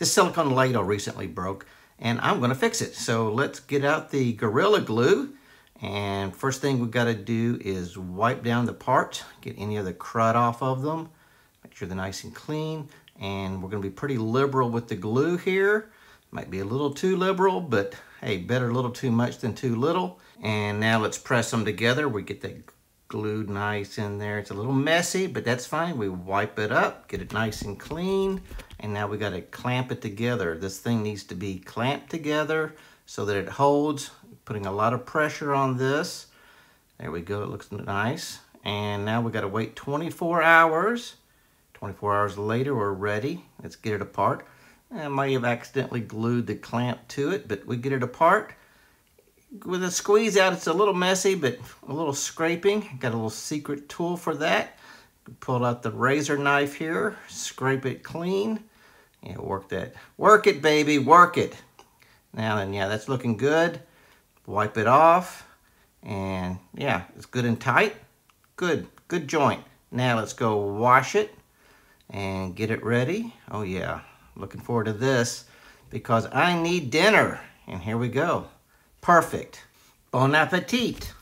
This silicone ladle recently broke and I'm going to fix it. So let's get out the Gorilla Glue. And first thing we've got to do is wipe down the parts, get any of the crud off of them, make sure they're nice and clean. And we're going to be pretty liberal with the glue here. Might be a little too liberal, but hey, better a little too much than too little. And now let's press them together. We get that glued nice in there. It's a little messy, but that's fine. We wipe it up, get it nice and clean. And now we got to clamp it together. This thing needs to be clamped together so that it holds. Putting a lot of pressure on this. There we go, it looks nice. And now we got to wait 24 hours. 24 hours later, we're ready. Let's get it apart. I might have accidentally glued the clamp to it, but we get it apart. With a squeeze out, it's a little messy, but a little scraping. Got a little secret tool for that. Pull out the razor knife here, scrape it clean. Yeah, work that. Work it, baby, work it. Now then, yeah, that's looking good. Wipe it off. And yeah, it's good and tight. Good joint. Now let's go wash it and get it ready. Oh yeah, looking forward to this because I need dinner. And here we go. Perfect. Bon appetit.